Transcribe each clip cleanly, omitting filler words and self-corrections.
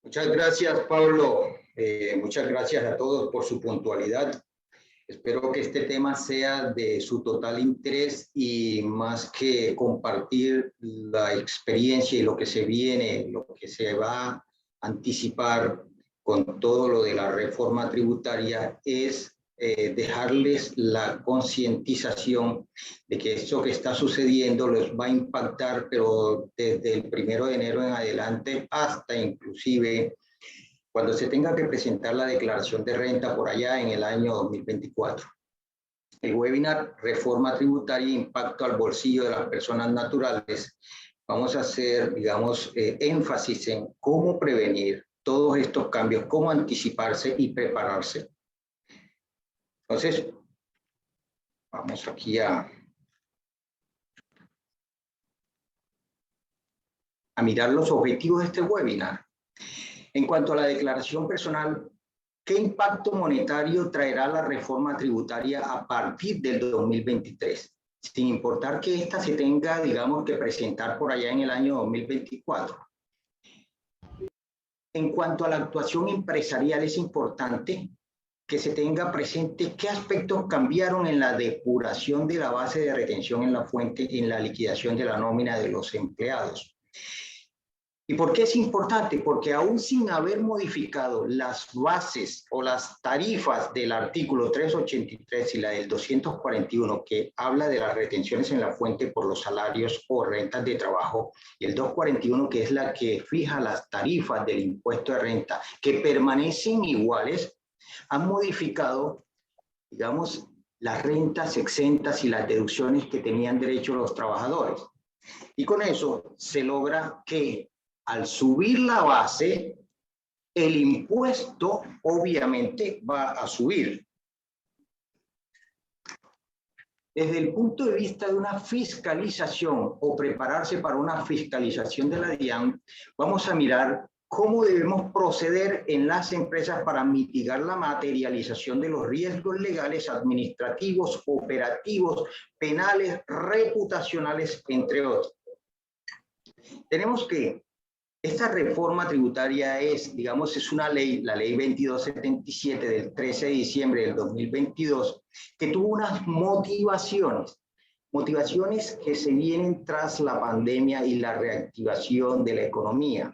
Muchas gracias, Pablo. Muchas gracias a todos por su puntualidad. Espero que este tema sea de su total interés y más que compartir la experiencia y lo que se viene, lo que se va a anticipar con todo lo de la reforma tributaria es dejarles la concientización de que esto que está sucediendo les va a impactar, pero desde el 1 de enero en adelante hasta inclusive cuando se tenga que presentar la declaración de renta por allá en el año 2024. El webinar Reforma Tributaria e Impacto al Bolsillo de las Personas Naturales, vamos a hacer, digamos, énfasis en cómo prevenir todos estos cambios, cómo anticiparse y prepararse. Entonces, vamos aquí a mirar los objetivos de este webinar. En cuanto a la declaración personal, ¿qué impacto monetario traerá la reforma tributaria a partir del 2023? Sin importar que ésta se tenga, digamos, que presentar por allá en el año 2024. En cuanto a la actuación empresarial, es importante que se tenga presente qué aspectos cambiaron en la depuración de la base de retención en la fuente, en la liquidación de la nómina de los empleados. ¿Y por qué es importante? Porque aún sin haber modificado las bases o las tarifas del artículo 383 y la del 241, que habla de las retenciones en la fuente por los salarios o rentas de trabajo, y el 241, que es la que fija las tarifas del impuesto de renta, que permanecen iguales, han modificado, digamos, las rentas exentas y las deducciones que tenían derecho los trabajadores. Y con eso se logra que al subir la base, el impuesto obviamente va a subir. Desde el punto de vista de una fiscalización o prepararse para una fiscalización de la DIAN, vamos a mirar cómo debemos proceder en las empresas para mitigar la materialización de los riesgos legales, administrativos, operativos, penales, reputacionales, entre otros. Tenemos que esta reforma tributaria es, digamos, es una ley, la ley 2277 del 13 de diciembre del 2022, que tuvo unas motivaciones que se vienen tras la pandemia y la reactivación de la economía.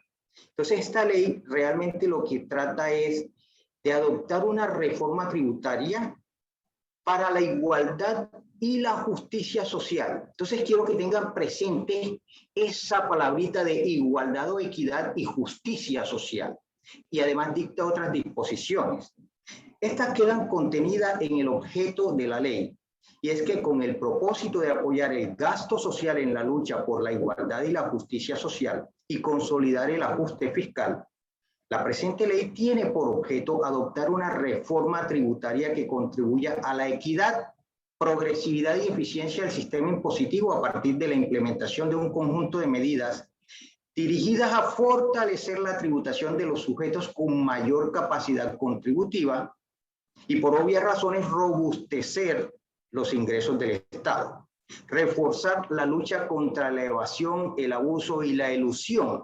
Entonces, esta ley realmente lo que trata es de adoptar una reforma tributaria para la igualdad y la justicia social. Entonces quiero que tengan presente esa palabrita de igualdad o equidad y justicia social. Y además dicta otras disposiciones. Estas quedan contenidas en el objeto de la ley. Y es que con el propósito de apoyar el gasto social en la lucha por la igualdad y la justicia social y consolidar el ajuste fiscal, la presente ley tiene por objeto adoptar una reforma tributaria que contribuya a la equidad, progresividad y eficiencia del sistema impositivo a partir de la implementación de un conjunto de medidas dirigidas a fortalecer la tributación de los sujetos con mayor capacidad contributiva y, por obvias razones, robustecer los ingresos del Estado, reforzar la lucha contra la evasión, el abuso y la elusión,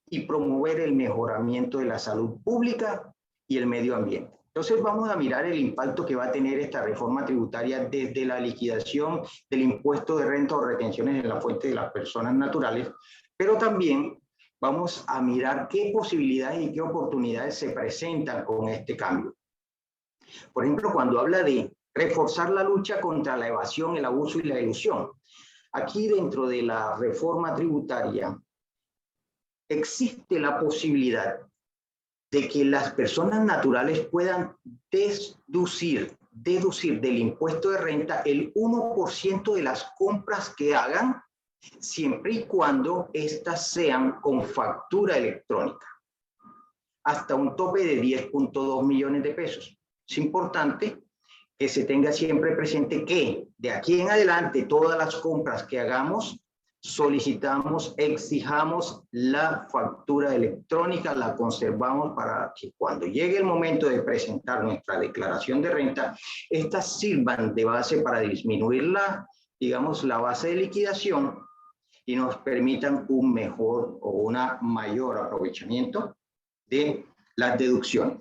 y promover el mejoramiento de la salud pública y el medio ambiente. Entonces vamos a mirar el impacto que va a tener esta reforma tributaria desde la liquidación del impuesto de renta o retenciones en la fuente de las personas naturales, pero también vamos a mirar qué posibilidades y qué oportunidades se presentan con este cambio. Por ejemplo, cuando habla de reforzar la lucha contra la evasión, el abuso y la elusión, aquí dentro de la reforma tributaria existe la posibilidad de que las personas naturales puedan deducir del impuesto de renta el 1% de las compras que hagan, siempre y cuando éstas sean con factura electrónica, hasta un tope de 10.2 millones de pesos. Es importante que se tenga siempre presente que de aquí en adelante todas las compras que hagamos solicitamos, exijamos la factura electrónica, la conservamos para que cuando llegue el momento de presentar nuestra declaración de renta, estas sirvan de base para disminuir la, digamos, la base de liquidación y nos permitan un mejor o un mayor aprovechamiento de las deducciones.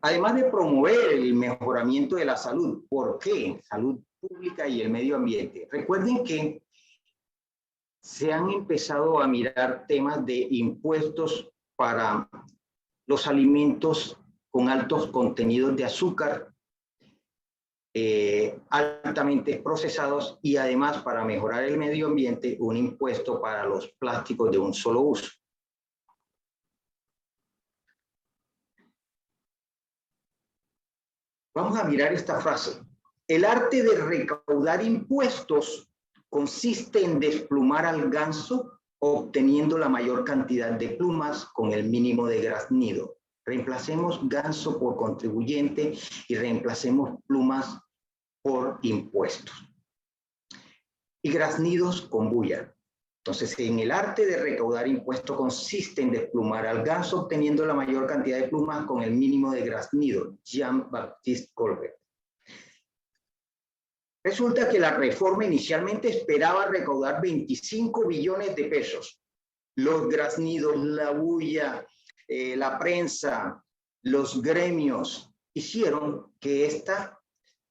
Además de promover el mejoramiento de la salud. ¿Por qué? Salud pública y el medio ambiente. Recuerden que se han empezado a mirar temas de impuestos para los alimentos con altos contenidos de azúcar, altamente procesados, y además, para mejorar el medio ambiente, un impuesto para los plásticos de un solo uso. Vamos a mirar esta frase. El arte de recaudar impuestos consiste en desplumar al ganso obteniendo la mayor cantidad de plumas con el mínimo de graznido. Reemplacemos ganso por contribuyente y reemplacemos plumas por impuestos. Y graznidos con bulla. Entonces, en el arte de recaudar impuestos consiste en desplumar al ganso obteniendo la mayor cantidad de plumas con el mínimo de graznido. Jean-Baptiste Colbert. Resulta que la reforma inicialmente esperaba recaudar 25 billones de pesos. Los graznidos, la bulla, la prensa, los gremios hicieron que esta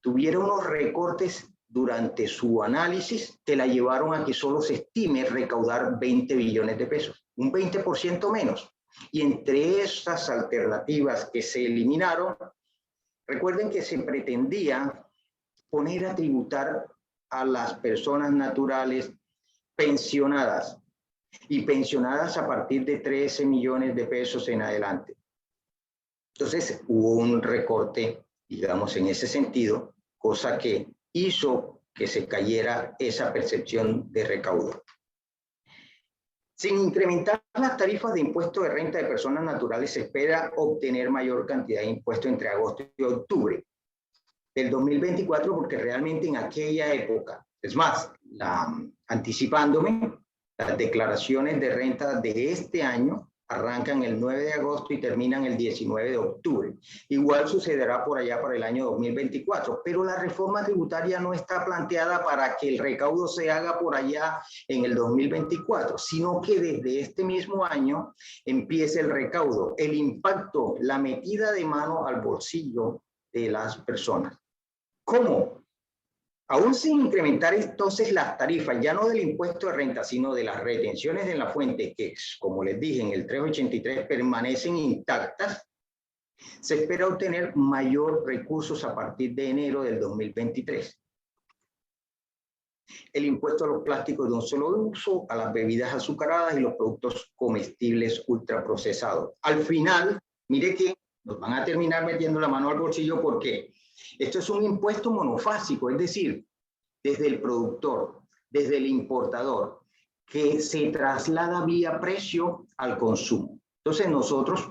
tuviera unos recortes durante su análisis que la llevaron a que solo se estime recaudar 20 billones de pesos, un 20% menos. Y entre esas alternativas que se eliminaron, recuerden que se pretendía poner a tributar a las personas naturales pensionadas, y pensionadas a partir de 13 millones de pesos en adelante. Entonces hubo un recorte, digamos, en ese sentido, cosa que hizo que se cayera esa percepción de recaudo. Sin incrementar las tarifas de impuesto de renta de personas naturales, se espera obtener mayor cantidad de impuestos entre agosto y octubre del 2024, porque realmente en aquella época, es más, anticipándome, las declaraciones de renta de este año arrancan el 9 de agosto y terminan el 19 de octubre. Igual sucederá por allá para el año 2024, pero la reforma tributaria no está planteada para que el recaudo se haga por allá en el 2024, sino que desde este mismo año empiece el recaudo, el impacto, la metida de mano al bolsillo de las personas. ¿Cómo? Aún sin incrementar entonces las tarifas, ya no del impuesto de renta, sino de las retenciones en la fuente, que, como les dije, en el 383 permanecen intactas, se espera obtener mayor recursos a partir de enero del 2023. El impuesto a los plásticos de un solo uso, a las bebidas azucaradas y los productos comestibles ultraprocesados. Al final, mire que nos van a terminar metiendo la mano al bolsillo porque esto es un impuesto monofásico, es decir, desde el productor, desde el importador, que se traslada vía precio al consumo. Entonces nosotros,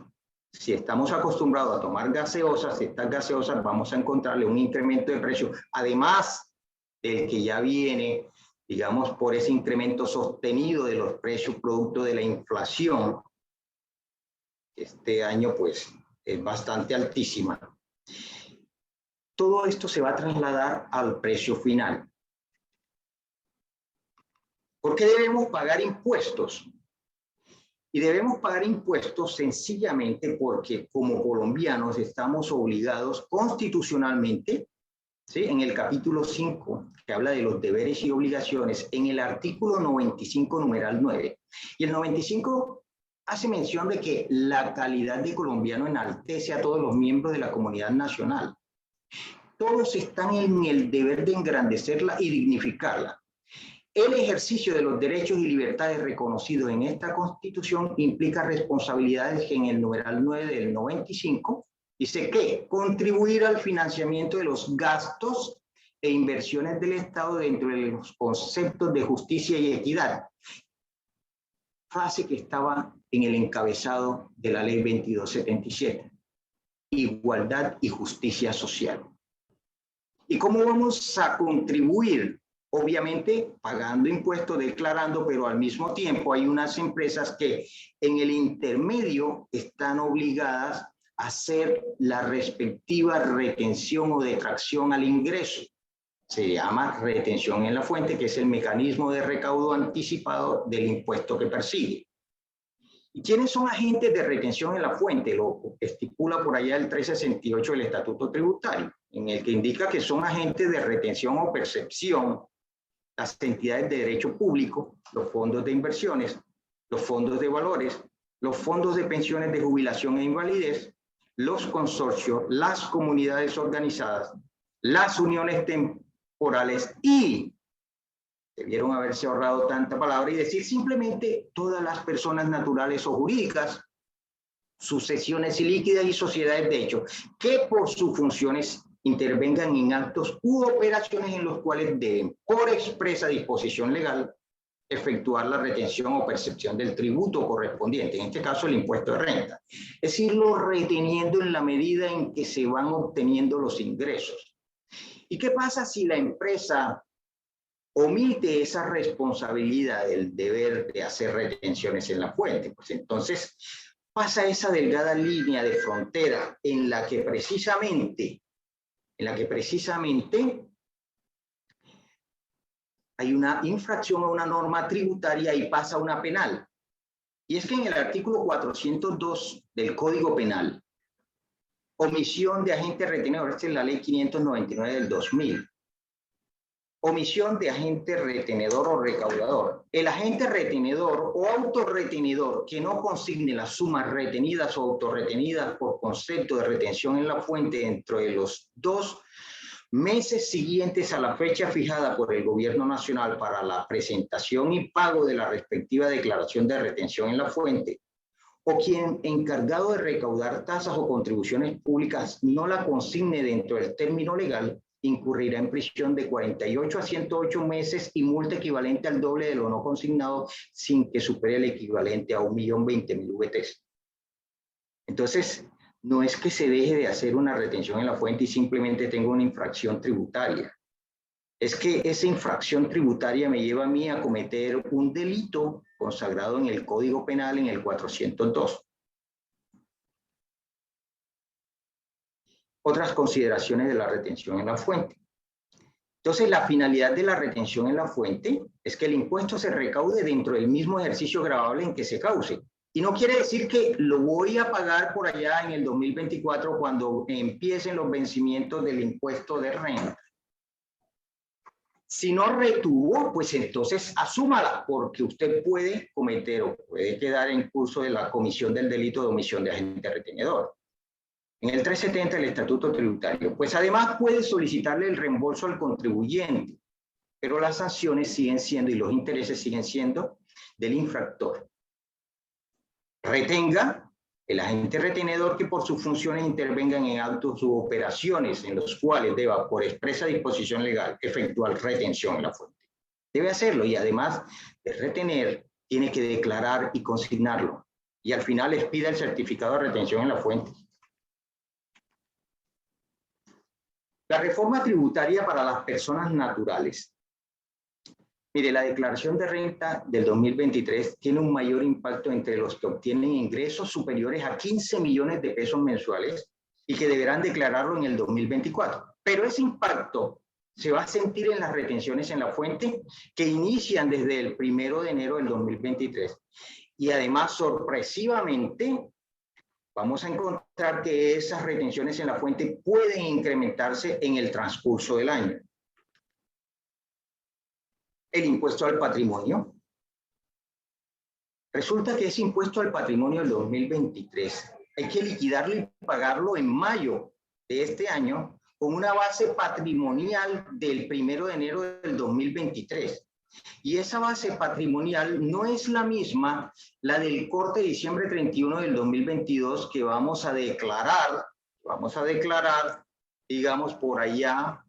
si estamos acostumbrados a tomar gaseosas, estas gaseosas vamos a encontrarle un incremento de precio, además del que ya viene, digamos, por ese incremento sostenido de los precios producto de la inflación. Este año, pues, es bastante altísima. Todo esto se va a trasladar al precio final. ¿Por qué debemos pagar impuestos? Y debemos pagar impuestos sencillamente porque como colombianos estamos obligados constitucionalmente, ¿sí? En el capítulo 5, que habla de los deberes y obligaciones, en el artículo 95, numeral 9. Y el 95 hace mención de que la calidad de colombiano enaltece a todos los miembros de la comunidad nacional. Todos están en el deber de engrandecerla y dignificarla. El ejercicio de los derechos y libertades reconocidos en esta Constitución implica responsabilidades que en el numeral 9 del 95 dice que contribuir al financiamiento de los gastos e inversiones del Estado dentro de los conceptos de justicia y equidad. Frase que estaba en el encabezado de la Ley 2277. Igualdad y justicia social. ¿Y cómo vamos a contribuir? Obviamente pagando impuestos, declarando, pero al mismo tiempo hay unas empresas que en el intermedio están obligadas a hacer la respectiva retención o detracción al ingreso. Se llama retención en la fuente, que es el mecanismo de recaudo anticipado del impuesto que persigue. ¿Y quiénes son agentes de retención en la fuente? Lo estipula por allá el 368 del Estatuto Tributario, en el que indica que son agentes de retención o percepción las entidades de derecho público, los fondos de inversiones, los fondos de valores, los fondos de pensiones de jubilación e invalidez, los consorcios, las comunidades organizadas, las uniones temporales y debieron haberse ahorrado tanta palabra y decir simplemente todas las personas naturales o jurídicas, sucesiones ilíquidas y sociedades de hecho, que por sus funciones intervengan en actos u operaciones en los cuales deben, por expresa disposición legal, efectuar la retención o percepción del tributo correspondiente, en este caso el impuesto de renta. Es irlo reteniendo en la medida en que se van obteniendo los ingresos. ¿Y qué pasa si la empresa omite esa responsabilidad del deber de hacer retenciones en la fuente? Pues entonces pasa esa delgada línea de frontera en la que precisamente hay una infracción a una norma tributaria y pasa a una penal. Y es que en el artículo 402 del Código Penal, omisión de agente retenedor, esta es la ley 599 del 2000, omisión de agente retenedor o recaudador. El agente retenedor o autorretenedor que no consigne las sumas retenidas o autorretenidas por concepto de retención en la fuente dentro de los 2 meses siguientes a la fecha fijada por el Gobierno Nacional para la presentación y pago de la respectiva declaración de retención en la fuente, o quien encargado de recaudar tasas o contribuciones públicas no la consigne dentro del término legal, incurrirá en prisión de 48 a 108 meses y multa equivalente al doble de lo no consignado sin que supere el equivalente a 1.020.000 VTs. Entonces, no es que se deje de hacer una retención en la fuente y simplemente tenga una infracción tributaria. Es que esa infracción tributaria me lleva a mí a cometer un delito consagrado en el Código Penal en el 402. Otras consideraciones de la retención en la fuente. Entonces, la finalidad de la retención en la fuente es que el impuesto se recaude dentro del mismo ejercicio gravable en que se cause. Y no quiere decir que lo voy a pagar por allá en el 2024 cuando empiecen los vencimientos del impuesto de renta. Si no retuvo, pues entonces asúmala, porque usted puede cometer o puede quedar en curso de la comisión del delito de omisión de agente retenedor. En el 370 del Estatuto Tributario, pues además puede solicitarle el reembolso al contribuyente, pero las sanciones siguen siendo y los intereses siguen siendo del infractor. Retenga el agente retenedor que por sus funciones intervengan en actos u operaciones en los cuales deba, por expresa disposición legal, efectuar retención en la fuente. Debe hacerlo y además de retener, tiene que declarar y consignarlo. Y al final expida el certificado de retención en la fuente. La reforma tributaria para las personas naturales. Mire, la declaración de renta del 2023 tiene un mayor impacto entre los que obtienen ingresos superiores a 15 millones de pesos mensuales y que deberán declararlo en el 2024. Pero ese impacto se va a sentir en las retenciones en la fuente que inician desde el 1 de enero del 2023. Y además, sorpresivamente, vamos a encontrar que esas retenciones en la fuente pueden incrementarse en el transcurso del año. El impuesto al patrimonio. Resulta que ese impuesto al patrimonio del 2023 hay que liquidarlo y pagarlo en mayo de este año con una base patrimonial del 1 de enero del 2023. Y esa base patrimonial no es la misma, la del corte de diciembre 31 del 2022 que vamos a declarar, digamos, por allá,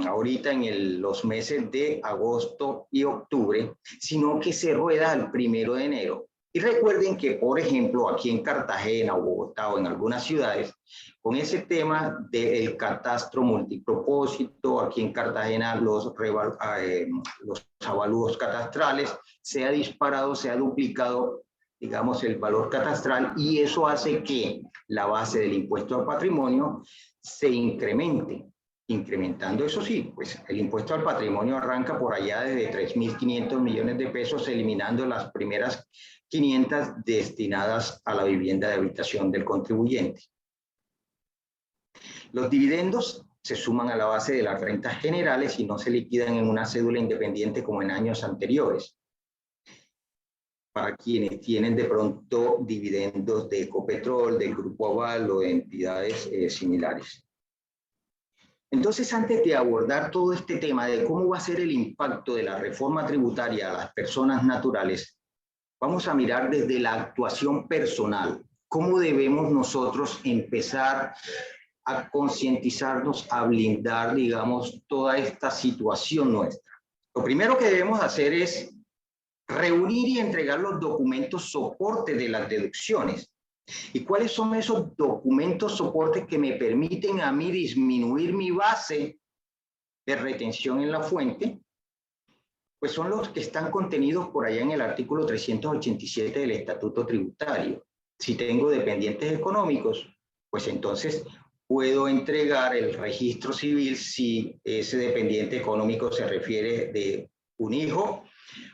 ahorita en los meses de agosto y octubre, sino que se rueda al 1 de enero. Y recuerden que, por ejemplo, aquí en Cartagena o Bogotá o en algunas ciudades, con ese tema del catastro multipropósito, aquí en Cartagena los avalúos catastrales, se ha disparado, se ha duplicado, digamos, el valor catastral y eso hace que la base del impuesto al patrimonio se incremente. Incrementando, eso sí, pues el impuesto al patrimonio arranca por allá desde 3.500 millones de pesos, eliminando las primeras 500 destinadas a la vivienda de habitación del contribuyente. Los dividendos se suman a la base de las rentas generales y no se liquidan en una cédula independiente como en años anteriores. Para quienes tienen de pronto dividendos de Ecopetrol, del Grupo Aval o de entidades similares. Entonces, antes de abordar todo este tema de cómo va a ser el impacto de la reforma tributaria a las personas naturales, vamos a mirar desde la actuación personal, cómo debemos nosotros empezar a concientizarnos, a blindar, digamos, toda esta situación nuestra. Lo primero que debemos hacer es reunir y entregar los documentos soporte de las deducciones. ¿Y cuáles son esos documentos soportes que me permiten a mí disminuir mi base de retención en la fuente? Pues son los que están contenidos por allá en el artículo 387 del Estatuto Tributario. Si tengo dependientes económicos, pues entonces puedo entregar el registro civil si ese dependiente económico se refiere de un hijo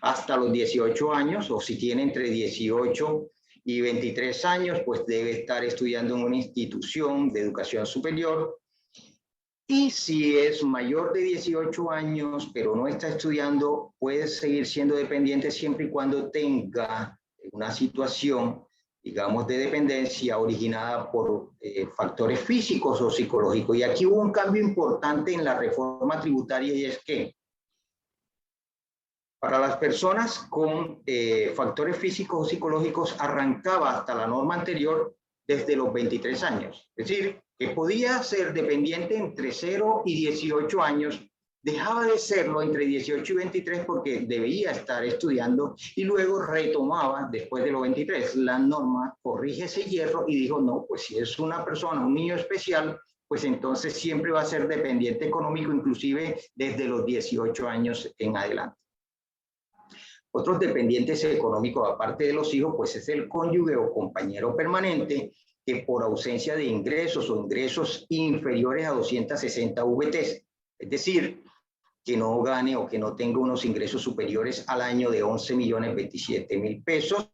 hasta los 18 años, o si tiene entre 18 y 23 años, pues debe estar estudiando en una institución de educación superior. Y si es mayor de 18 años, pero no está estudiando, puede seguir siendo dependiente siempre y cuando tenga una situación, digamos, de dependencia originada por factores físicos o psicológicos. Y aquí hubo un cambio importante en la reforma tributaria, y es que para las personas con factores físicos o psicológicos arrancaba hasta la norma anterior desde los 23 años. Es decir, que podía ser dependiente entre 0 y 18 años, dejaba de serlo entre 18 y 23 porque debía estar estudiando y luego retomaba después de los 23. La norma corrige ese hierro y dijo, no, pues si es una persona, un niño especial, pues entonces siempre va a ser dependiente económico, inclusive desde los 18 años en adelante. Otros dependientes económicos, aparte de los hijos, pues es el cónyuge o compañero permanente que por ausencia de ingresos o ingresos inferiores a 260 VTs, es decir, que no gane o que no tenga unos ingresos superiores al año de 11.027.000 pesos,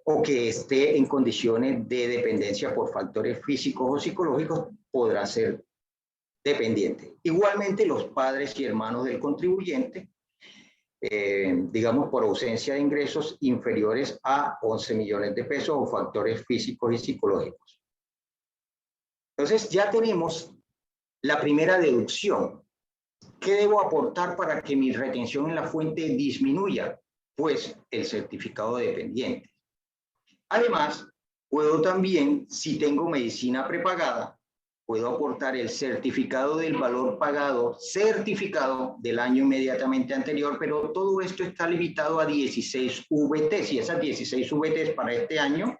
o que esté en condiciones de dependencia por factores físicos o psicológicos, podrá ser dependiente. Igualmente, los padres y hermanos del contribuyente, digamos, por ausencia de ingresos inferiores a 11 millones de pesos o factores físicos y psicológicos. Entonces, ya tenemos la primera deducción. ¿Qué debo aportar para que mi retención en la fuente disminuya? Pues el certificado dependiente. Además, puedo también, si tengo medicina prepagada, puedo aportar el certificado del valor pagado certificado del año inmediatamente anterior, pero todo esto está limitado a 16 VTs, y esas 16 VTs para este año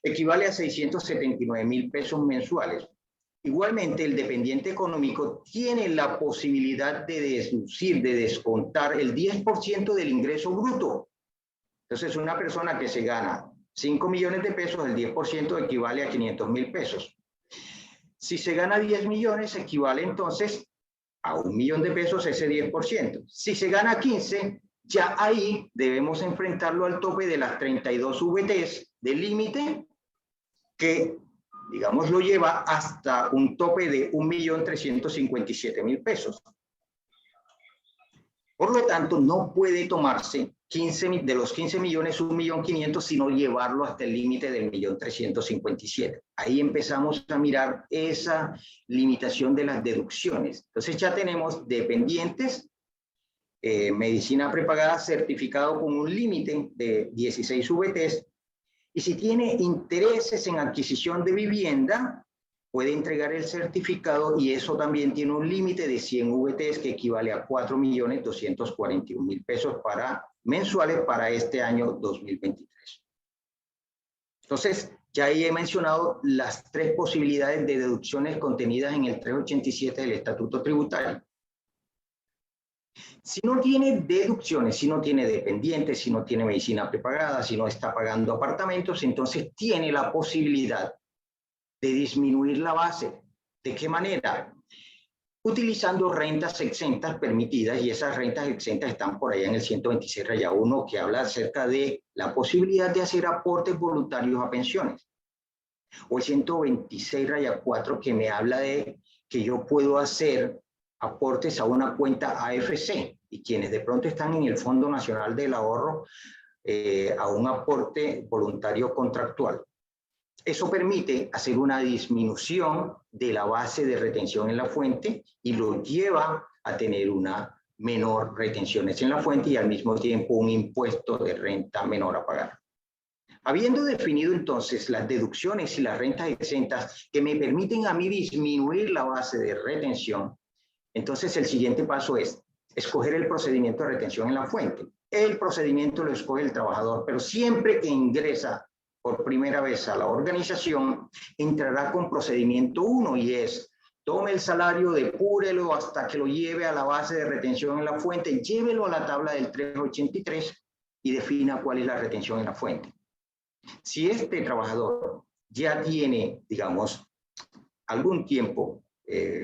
equivale a 679.000 pesos mensuales. Igualmente, el dependiente económico tiene la posibilidad de deducir, de descontar el 10% del ingreso bruto. Entonces, una persona que se gana 5 millones de pesos, el 10% equivale a 500.000 pesos. Si se gana 10 millones, equivale entonces a 1 millón de pesos ese 10%. Si se gana 15, ya ahí debemos enfrentarlo al tope de las 32 VTs del límite, que, digamos, lo lleva hasta un tope de 1.357.000 pesos. Por lo tanto, no puede tomarse 15, de los 15 millones, 1.500.000, sino llevarlo hasta el límite del 1.357.000. Ahí empezamos a mirar esa limitación de las deducciones. Entonces ya tenemos dependientes, medicina prepagada, certificado con un límite de 16 VTs, y si tiene intereses en adquisición de vivienda, puede entregar el certificado, y eso también tiene un límite de 100 VTs que equivale a 4.241.000 pesos mensuales para este año 2023. Entonces, ya ahí he mencionado las 3 posibilidades de deducciones contenidas en el 387 del Estatuto Tributario. Si no tiene deducciones, si no tiene dependientes, si no tiene medicina prepagada, si no está pagando apartamentos, entonces tiene la posibilidad de disminuir la base. ¿De qué manera? utilizando rentas exentas permitidas, y esas rentas exentas están por allá en el 126-1, que habla acerca de la posibilidad de hacer aportes voluntarios a pensiones, o el 126-4, que me habla de que yo puedo hacer aportes a una cuenta AFC, y quienes de pronto están en el Fondo Nacional del Ahorro, a un aporte voluntario contractual. Eso permite hacer una disminución de la base de retención en la fuente y lo lleva a tener una menor retenciones en la fuente y al mismo tiempo un impuesto de renta menor a pagar. Habiendo definido entonces las deducciones y las rentas exentas que me permiten a mí disminuir la base de retención, entonces el siguiente paso es escoger el procedimiento de retención en la fuente. El procedimiento lo escoge el trabajador, pero siempre que ingresa por primera vez a la organización, entrará con procedimiento 1 y es: tome el salario, depúrelo hasta que lo lleve a la base de retención en la fuente, llévelo a la tabla del 383 y defina cuál es la retención en la fuente. Si este trabajador ya tiene, digamos, algún tiempo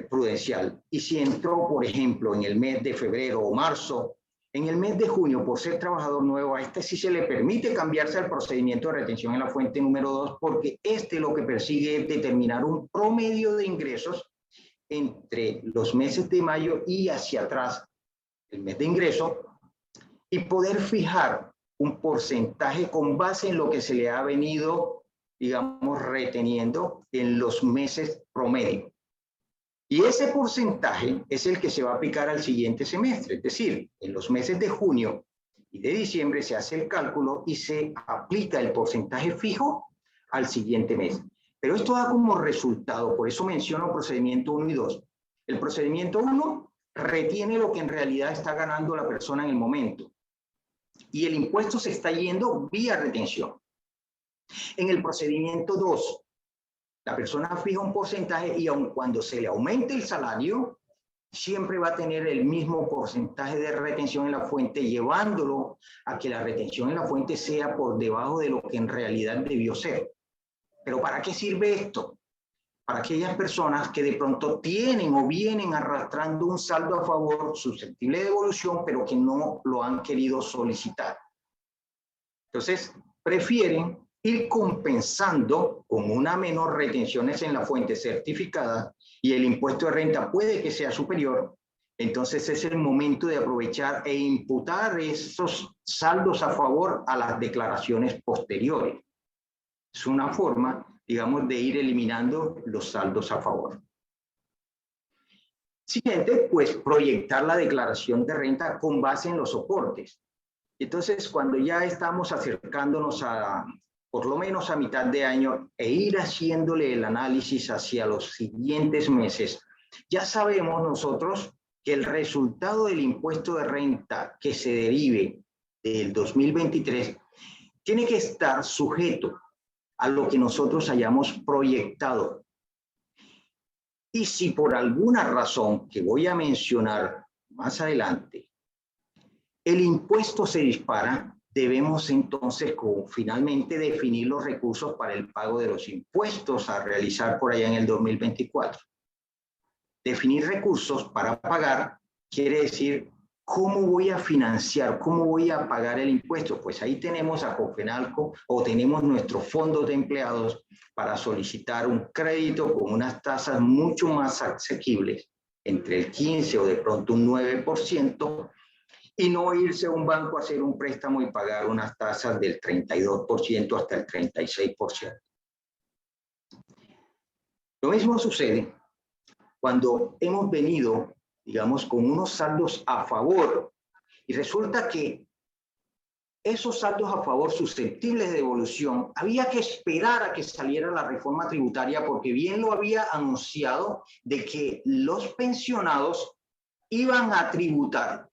prudencial, y si entró, por ejemplo, en el mes de febrero o marzo, en el mes de junio, por ser trabajador nuevo, a este sí se le permite cambiarse al procedimiento de retención en la fuente número 2, porque este lo que persigue es determinar un promedio de ingresos entre los meses de mayo y hacia atrás, el mes de ingreso, y poder fijar un porcentaje con base en lo que se le ha venido, digamos, reteniendo en los meses promedio. Y ese porcentaje es el que se va a aplicar al siguiente semestre, es decir, en los meses de junio y de diciembre se hace el cálculo y se aplica el porcentaje fijo al siguiente mes. Pero esto da como resultado, por eso menciono procedimiento 1 y 2. El procedimiento 1 retiene lo que en realidad está ganando la persona en el momento y el impuesto se está yendo vía retención. En el procedimiento 2, la persona fija un porcentaje y aun cuando se le aumente el salario, siempre va a tener el mismo porcentaje de retención en la fuente, llevándolo a que la retención en la fuente sea por debajo de lo que en realidad debió ser. ¿Pero para qué sirve esto? Para aquellas personas que de pronto tienen o vienen arrastrando un saldo a favor susceptible de devolución, pero que no lo han querido solicitar. Entonces, prefieren ir compensando con una menor retenciones en la fuente certificada y el impuesto de renta puede que sea superior, entonces es el momento de aprovechar e imputar esos saldos a favor a las declaraciones posteriores. Es una forma, digamos, de ir eliminando los saldos a favor. Siguiente, pues proyectar la declaración de renta con base en los soportes. Entonces, cuando ya estamos acercándonos a por lo menos a mitad de año e ir haciéndole el análisis hacia los siguientes meses, ya sabemos nosotros que el resultado del impuesto de renta que se derive del 2023 tiene que estar sujeto a lo que nosotros hayamos proyectado. Y si por alguna razón que voy a mencionar más adelante, el impuesto se dispara, debemos entonces finalmente definir los recursos para el pago de los impuestos a realizar por allá en el 2024. Definir recursos para pagar quiere decir cómo voy a financiar, cómo voy a pagar el impuesto. Pues ahí tenemos a Confenalco o tenemos nuestros fondos de empleados para solicitar un crédito con unas tasas mucho más asequibles, entre el 15 o de pronto un 9%, y no irse a un banco a hacer un préstamo y pagar unas tasas del 32% hasta el 36%. Lo mismo sucede cuando hemos venido, digamos, con unos saldos a favor y resulta que esos saldos a favor susceptibles de devolución había que esperar a que saliera la reforma tributaria porque bien lo había anunciado de que los pensionados iban a tributar.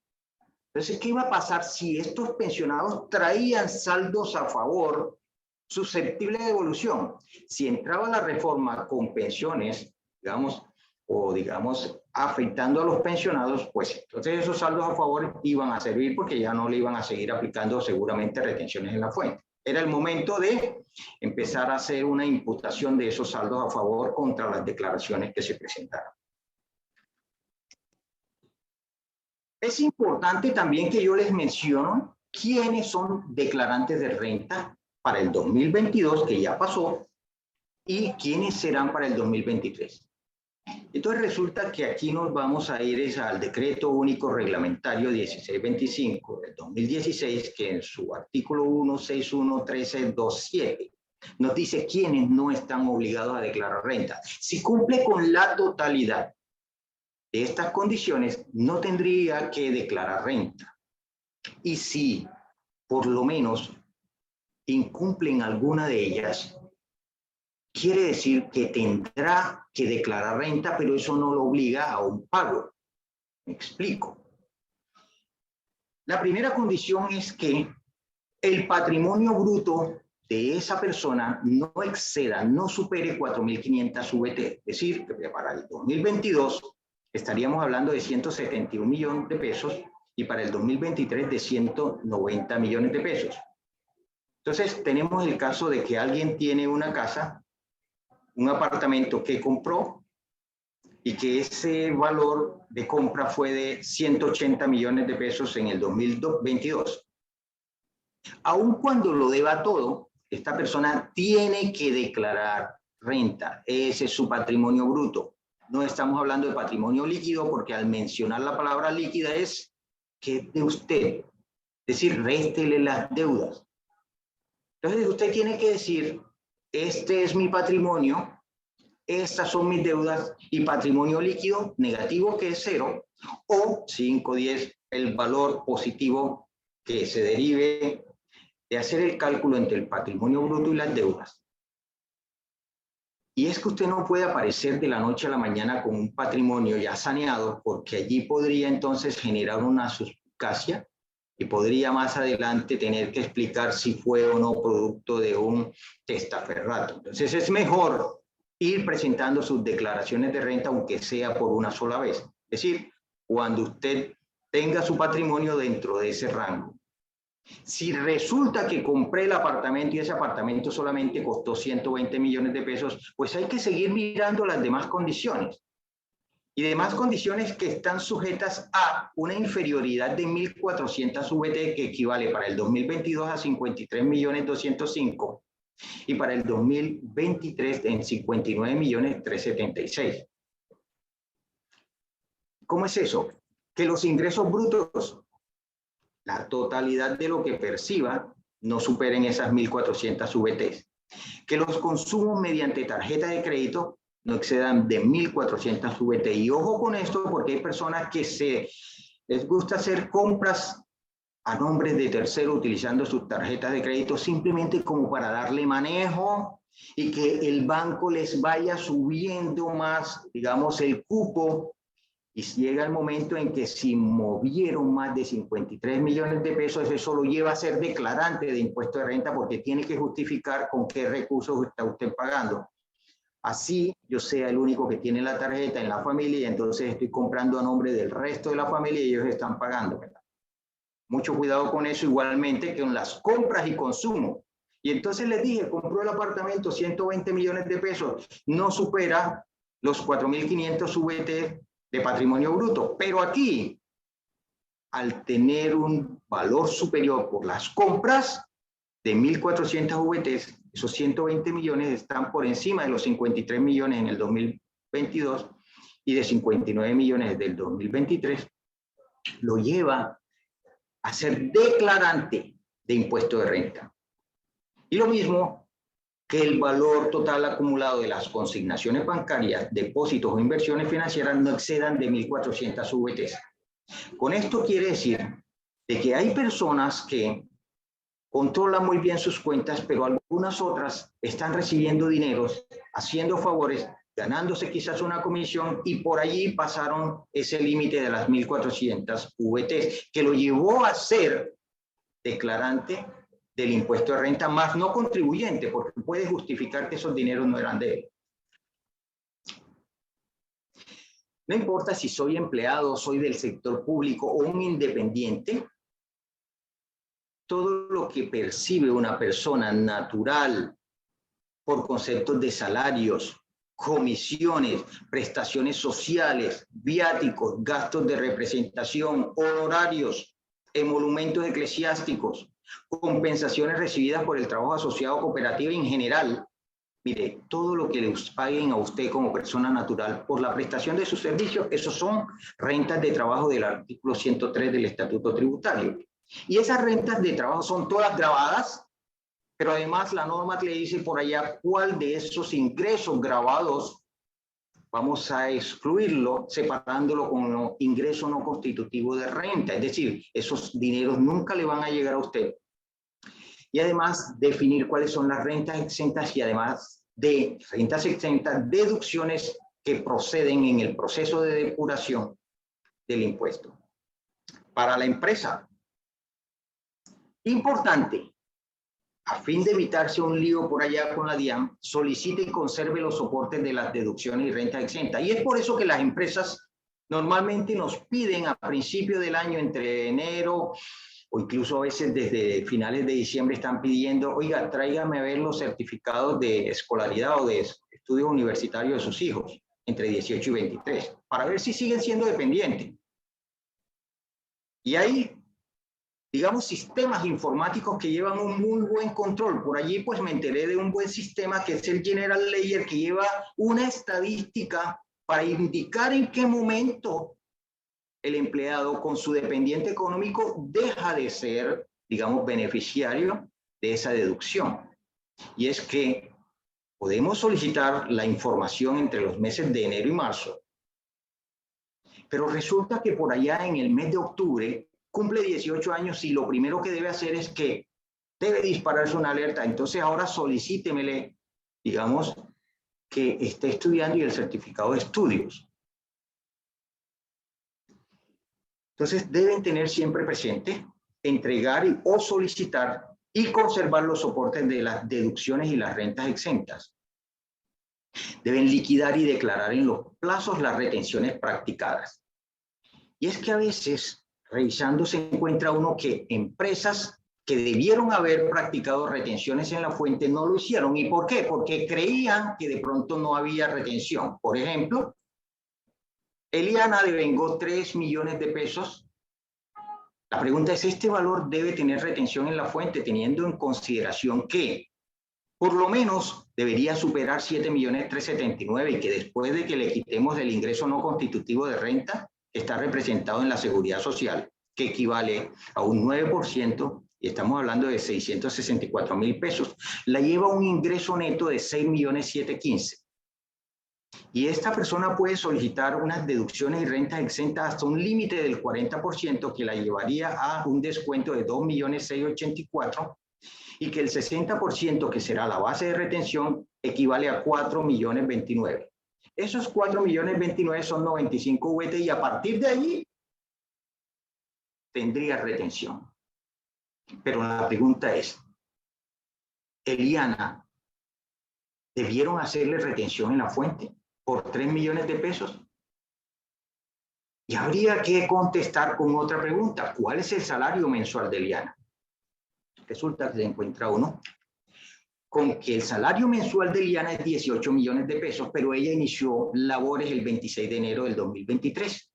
Entonces, ¿qué iba a pasar si estos pensionados traían saldos a favor susceptibles de devolución? Si entraba la reforma con pensiones, digamos, o digamos, afectando a los pensionados, pues entonces esos saldos a favor iban a servir porque ya no le iban a seguir aplicando seguramente retenciones en la fuente. Era el momento de empezar a hacer una imputación de esos saldos a favor contra las declaraciones que se presentaron. Es importante también que yo les menciono quiénes son declarantes de renta para el 2022, que ya pasó, y quiénes serán para el 2023. Entonces resulta que aquí nos vamos a ir al Decreto Único Reglamentario 1625 del 2016, que en su artículo 161.13.27 nos dice quiénes no están obligados a declarar renta. Si cumple con la totalidad de estas condiciones, no tendría que declarar renta. Y si por lo menos incumplen alguna de ellas, quiere decir que tendrá que declarar renta, pero eso no lo obliga a un pago. Me explico. La primera condición es que el patrimonio bruto de esa persona no exceda, no supere 4.500 VT. Es decir, que para el 2022 estaríamos hablando de 171 millones de pesos y para el 2023 de 190 millones de pesos. Entonces, tenemos el caso de que alguien tiene una casa, un apartamento que compró y que ese valor de compra fue de 180 millones de pesos en el 2022. Aun cuando lo deba todo, esta persona tiene que declarar renta. Ese es su patrimonio bruto. No estamos hablando de patrimonio líquido porque al mencionar la palabra líquida es que es de usted. Es decir, réstele las deudas. Entonces usted tiene que decir, este es mi patrimonio, estas son mis deudas y patrimonio líquido negativo que es 0 o 5, 10, el valor positivo que se derive de hacer el cálculo entre el patrimonio bruto y las deudas. Y es que usted no puede aparecer de la noche a la mañana con un patrimonio ya saneado, porque allí podría entonces generar una suspicacia y podría más adelante tener que explicar si fue o no producto de un testaferrato. Entonces es mejor ir presentando sus declaraciones de renta, aunque sea por una sola vez. Es decir, cuando usted tenga su patrimonio dentro de ese rango. Si resulta que compré el apartamento y ese apartamento solamente costó 120 millones de pesos, pues hay que seguir mirando las demás condiciones. Y demás condiciones que están sujetas a una inferioridad de 1.400 VT, que equivale para el 2022 a 53.205.000 y para el 2023 en 59.376.000. ¿Cómo es eso? Que los ingresos brutos, la totalidad de lo que perciba, no superen esas 1.400 VT. Que los consumos mediante tarjeta de crédito no excedan de 1.400 VT. Y ojo con esto, porque hay personas que les gusta hacer compras a nombre de terceros utilizando sus tarjetas de crédito simplemente como para darle manejo y que el banco les vaya subiendo más, digamos, el cupo. Y llega el momento en que si movieron más de 53 millones de pesos, eso lo lleva a ser declarante de impuesto de renta porque tiene que justificar con qué recursos está usted pagando. Así yo sea el único que tiene la tarjeta en la familia y entonces estoy comprando a nombre del resto de la familia y ellos están pagando, ¿verdad? Mucho cuidado con eso, igualmente que con las compras y consumo. Y entonces les dije, compró el apartamento 120 millones de pesos, no supera los 4.500 VT de patrimonio bruto. Pero aquí, al tener un valor superior por las compras de 1.400 VT, esos 120 millones están por encima de los 53 millones en el 2022 y de 59 millones del 2023, lo lleva a ser declarante de impuesto de renta. Y lo mismo que el valor total acumulado de las consignaciones bancarias, depósitos o inversiones financieras no excedan de 1.400 VTs. Con esto quiere decir de que hay personas que controlan muy bien sus cuentas, pero algunas otras están recibiendo dineros, haciendo favores, ganándose quizás una comisión y por allí pasaron ese límite de las 1.400 VTs, que lo llevó a ser declarante del impuesto de renta, más no contribuyente, porque puede justificar que esos dineros no eran de él. No importa si soy empleado, soy del sector público o un independiente, todo lo que percibe una persona natural por conceptos de salarios, comisiones, prestaciones sociales, viáticos, gastos de representación, honorarios, emolumentos eclesiásticos, compensaciones recibidas por el trabajo asociado cooperativo en general. Mire, todo lo que les paguen a usted como persona natural por la prestación de sus servicios, esos son rentas de trabajo del artículo 103 del Estatuto Tributario. Y esas rentas de trabajo son todas grabadas, pero además la norma le dice por allá cuál de esos ingresos grabados vamos a excluirlo, separándolo con ingreso no constitutivo de renta. Es decir, esos dineros nunca le van a llegar a usted. Y además definir cuáles son las rentas exentas y además de rentas exentas, deducciones que proceden en el proceso de depuración del impuesto. Para la empresa, importante, a fin de evitarse un lío por allá con la DIAN, solicite y conserve los soportes de las deducciones y rentas exentas. Y es por eso que las empresas normalmente nos piden a principio del año, entre enero o incluso a veces desde finales de diciembre, están pidiendo, oiga, tráigame a ver los certificados de escolaridad o de estudios universitarios de sus hijos, entre 18 y 23, para ver si siguen siendo dependientes. Y hay, digamos, sistemas informáticos que llevan un muy buen control. Por allí, pues, me enteré de un buen sistema que es el General Ledger, que lleva una estadística para indicar en qué momento el empleado con su dependiente económico deja de ser, digamos, beneficiario de esa deducción. Y es que podemos solicitar la información entre los meses de enero y marzo, pero resulta que por allá en el mes de octubre cumple 18 años y lo primero que debe hacer es que debe dispararse una alerta. Entonces ahora solicítemele, digamos, que esté estudiando y el certificado de estudios. Entonces deben tener siempre presente entregar o solicitar y conservar los soportes de las deducciones y las rentas exentas. Deben liquidar y declarar en los plazos las retenciones practicadas. Y es que a veces, revisando, se encuentra uno que empresas que debieron haber practicado retenciones en la fuente no lo hicieron. ¿Y por qué? Porque creían que de pronto no había retención. Por ejemplo, el IANA devengó 3 millones de pesos. La pregunta es, ¿este valor debe tener retención en la fuente, teniendo en consideración que por lo menos debería superar 7.379.000 y que después de que le quitemos el ingreso no constitutivo de renta, está representado en la seguridad social, que equivale a un 9%, y estamos hablando de 664.000 pesos, la lleva un ingreso neto de 6.715.000. Y esta persona puede solicitar unas deducciones y rentas exentas hasta un límite del 40%, que la llevaría a un descuento de 2.684.000, y que el 60%, que será la base de retención, equivale a 4.029.000. Esos 4.029.000 son 95 VT y a partir de allí tendría retención. Pero la pregunta es, ¿el IANA debieron hacerle retención en la fuente por 3 millones de pesos? Y habría que contestar con otra pregunta. ¿Cuál es el salario mensual del IANA? Resulta que se encuentra uno con que el salario mensual de IANA es 18 millones de pesos, pero ella inició labores el 26 de enero del 2023.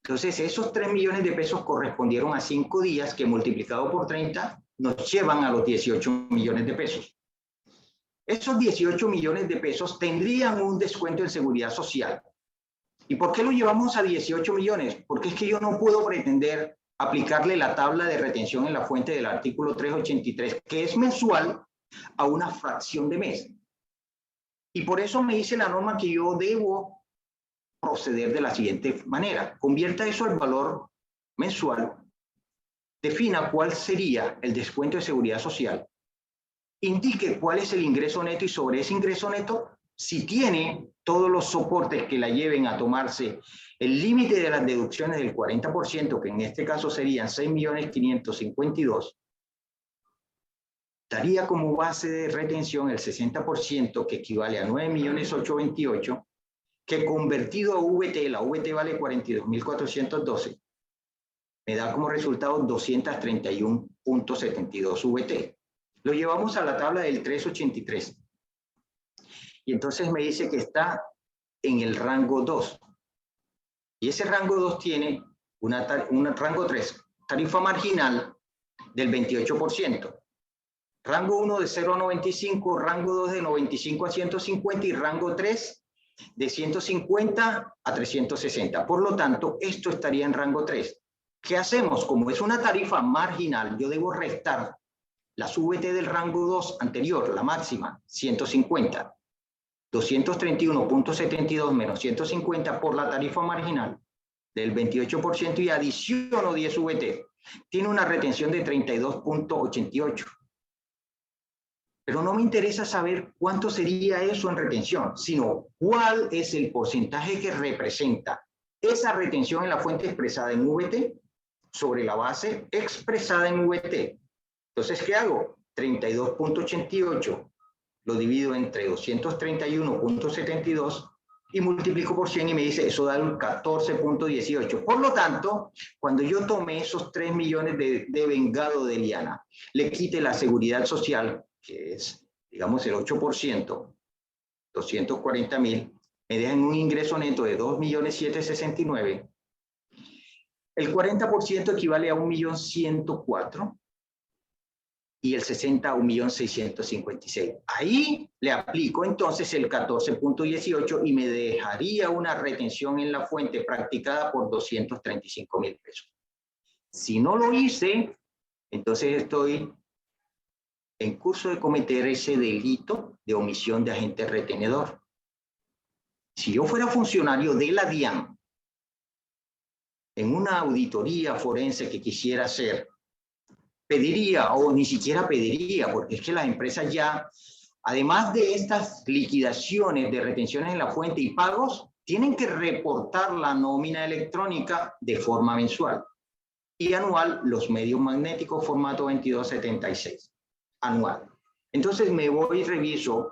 Entonces, esos 3 millones de pesos correspondieron a 5 días que multiplicado por 30 nos llevan a los 18 millones de pesos. Esos 18 millones de pesos tendrían un descuento en seguridad social. ¿Y por qué lo llevamos a 18 millones? Porque es que yo no puedo pretender aplicarle la tabla de retención en la fuente del artículo 383, que es mensual, a una fracción de mes. Y por eso me dice la norma que yo debo proceder de la siguiente manera. Convierta eso al valor mensual, defina cuál sería el descuento de seguridad social, indique cuál es el ingreso neto y sobre ese ingreso neto, si tiene todos los soportes que la lleven a tomarse el límite de las deducciones del 40%, que en este caso serían 6.552.000, daría como base de retención el 60%, que equivale a 9.828.000, que convertido a VT, la VT vale 42.412, me da como resultado 231.72 VT. Lo llevamos a la tabla del 383. y entonces me dice que está en el rango 2. Y ese rango 2 tiene un rango 3, tarifa marginal del 28%. Rango 1 de 0 a 95, rango 2 de 95 a 150 y rango 3 de 150 a 360. Por lo tanto, esto estaría en rango 3. ¿Qué hacemos? Como es una tarifa marginal, yo debo restar las VT del rango 2 anterior, la máxima, 150. 231.72 menos 150 por la tarifa marginal del 28% y adiciono 10 VT. Tiene una retención de 32.88. Pero no me interesa saber cuánto sería eso en retención, sino cuál es el porcentaje que representa esa retención en la fuente expresada en VT sobre la base expresada en VT. Entonces, ¿qué hago? 32.88 lo divido entre 231.72 y multiplico por 100 y me dice, eso da un 14.18. Por lo tanto, cuando yo tomé esos 3 millones de vengado de Liana, le quite la seguridad social, que es, digamos, el 8%, 240.000, me dejan un ingreso neto de 2.769.000. El 40% equivale a 1.104.000 y el 60 a 1.656.000. Ahí le aplico entonces el 14.18 y me dejaría una retención en la fuente practicada por 235.000 pesos. Si no lo hice, entonces estoy en curso de cometer ese delito de omisión de agente retenedor. Si yo fuera funcionario de la DIAN, en una auditoría forense que quisiera hacer, pediría, o ni siquiera pediría, porque es que las empresas ya, además de estas liquidaciones de retenciones en la fuente y pagos, tienen que reportar la nómina electrónica de forma mensual y anual los medios magnéticos formato 2276, anual. Entonces me voy y reviso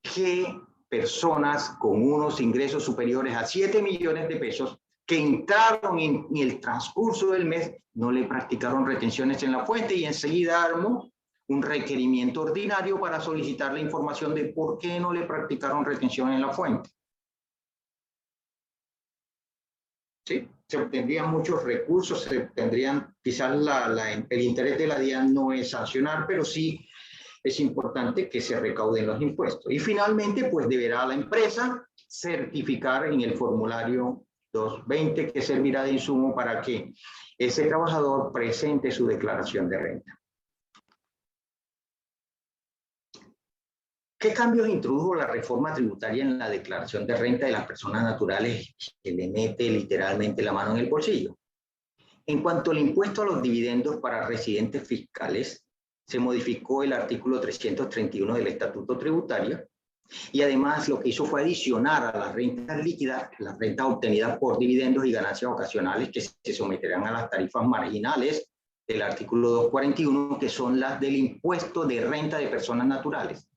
qué personas con unos ingresos superiores a 7 millones de pesos que entraron en el transcurso del mes no le practicaron retenciones en la fuente y enseguida armo un requerimiento ordinario para solicitar la información de por qué no le practicaron retención en la fuente. ¿Sí? Se obtendrían muchos recursos, se obtendrían, quizás el interés de la DIAN no es sancionar, pero sí es importante que se recauden los impuestos. Y finalmente, pues deberá la empresa certificar en el formulario 220 que servirá de insumo para que ese trabajador presente su declaración de renta. ¿Qué cambios introdujo la reforma tributaria en la declaración de renta de las personas naturales que le mete literalmente la mano en el bolsillo? En cuanto al impuesto a los dividendos para residentes fiscales, se modificó el artículo 331 del Estatuto Tributario y además lo que hizo fue adicionar a las rentas líquidas, las rentas obtenidas por dividendos y ganancias ocasionales que se someterán a las tarifas marginales del artículo 241, que son las del impuesto de renta de personas naturales.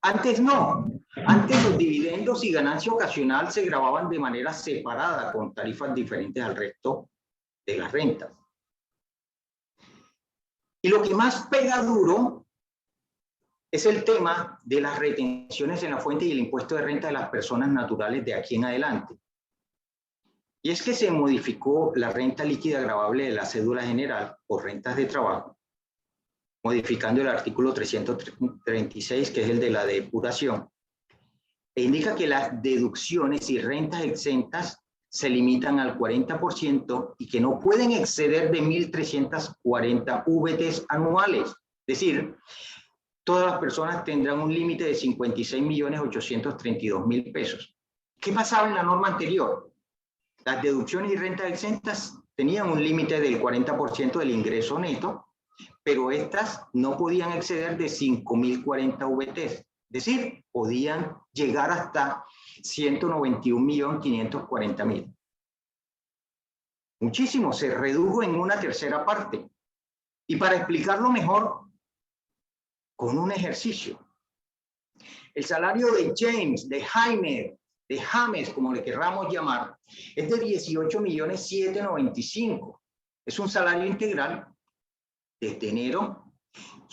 Antes no, antes los dividendos y ganancia ocasional se grababan de manera separada con tarifas diferentes al resto de las rentas. Y lo que más pega duro es el tema de las retenciones en la fuente y el impuesto de renta de las personas naturales de aquí en adelante. Y es que se modificó la renta líquida gravable de la cédula general o rentas de trabajo, modificando el artículo 336, que es el de la depuración, e indica que las deducciones y rentas exentas se limitan al 40% y que no pueden exceder de 1.340 VTs anuales. Es decir, todas las personas tendrán un límite de 56.832.000 pesos. ¿Qué pasaba en la norma anterior? Las deducciones y rentas exentas tenían un límite del 40% del ingreso neto, pero estas no podían exceder de 5.040 VTs. Es decir, podían llegar hasta 191.540.000. Muchísimo, se redujo en una tercera parte. Y para explicarlo mejor, con un ejercicio. El salario de James, de Jaime, de James, como le querramos llamar, es de 18.795.000. Es un salario integral desde enero.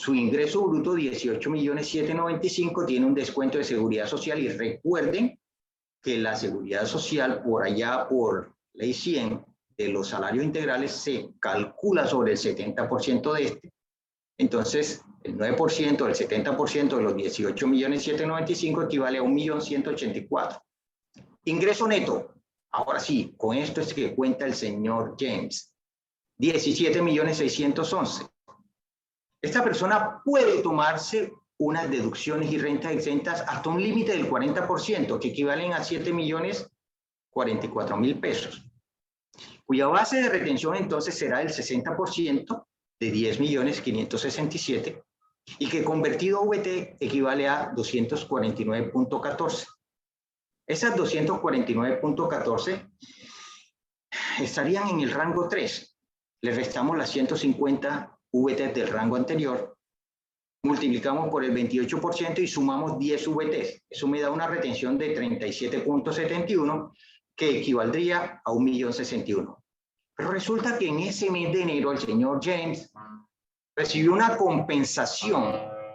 Su ingreso bruto 18.795.000, tiene un descuento de seguridad social y recuerden que la seguridad social por allá por ley 100 de los salarios integrales se calcula sobre el 70% de este. Entonces, el 9% del 70% de los 18.795.000 equivale a 1.184.000. Ingreso neto. Ahora sí, con esto es que cuenta el señor James. 17.611.000. Esta persona puede tomarse unas deducciones y rentas exentas hasta un límite del 40%, que equivalen a 7.044.000 pesos, cuya base de retención entonces será el 60% de 10.567.000 y que convertido a VT equivale a 249.14. Esas 249.14 estarían en el rango 3. Le restamos las 150 VT del rango anterior, multiplicamos por el 28% y sumamos 10 VT. Eso me da una retención de 37.71, que equivaldría a 1.061.000. Pero resulta que en ese mes de enero el señor James recibió una compensación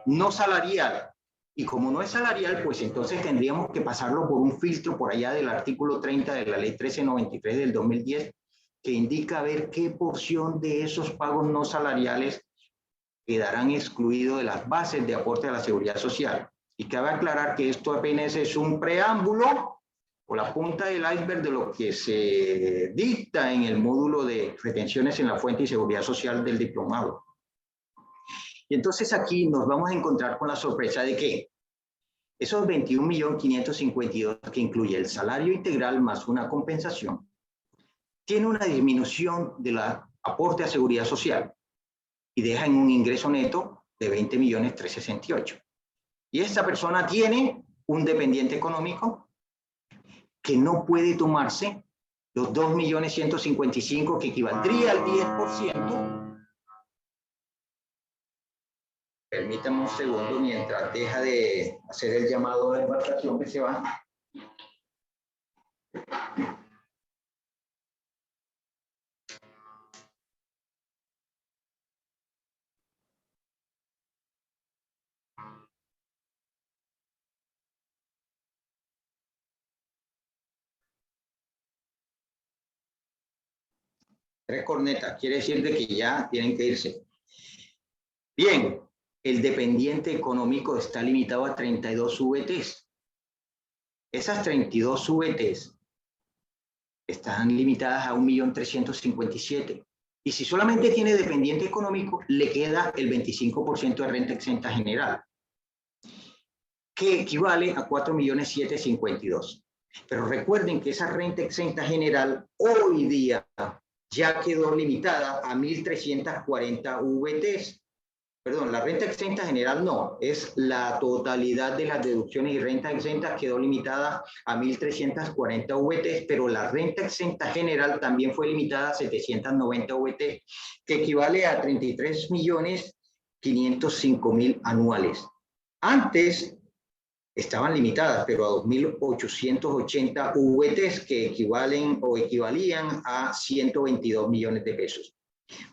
no salarial. Y como no es salarial, pues entonces tendríamos que pasarlo por un filtro por allá del artículo 30 de la ley 1393 del 2010, que indica a ver qué porción de esos pagos no salariales quedarán excluidos de las bases de aporte a la seguridad social. Y cabe aclarar que esto apenas es un preámbulo o la punta del iceberg de lo que se dicta en el módulo de retenciones en la fuente y seguridad social del diplomado. Y entonces aquí nos vamos a encontrar con la sorpresa de que esos 21.552.000 que incluye el salario integral más una compensación, tiene una disminución de la aporte a seguridad social y deja en un ingreso neto de 20.368.000. Y esta persona tiene un dependiente económico que no puede tomarse los 2.155.000, que equivaldría al 10%. Permítame un segundo mientras deja de hacer el llamado de embarcación que se va. Tres cornetas, quiere decir de que ya tienen que irse. Bien, el dependiente económico está limitado a 32 VTs. Esas 32 VTs están limitadas a 1.357.000. Y si solamente tiene dependiente económico, le queda el 25% de renta exenta general, que equivale a 4.752.000. Pero recuerden que esa renta exenta general hoy día ya quedó limitada a 1.340 VTs. Perdón, la renta exenta general no, es la totalidad de las deducciones y rentas exentas quedó limitada a 1.340 VTs, pero la renta exenta general también fue limitada a 790 VTs, que equivale a 33.505.000 anuales. Antes estaban limitadas, pero a 2.880 VTs, que equivalen o equivalían a 122 millones de pesos.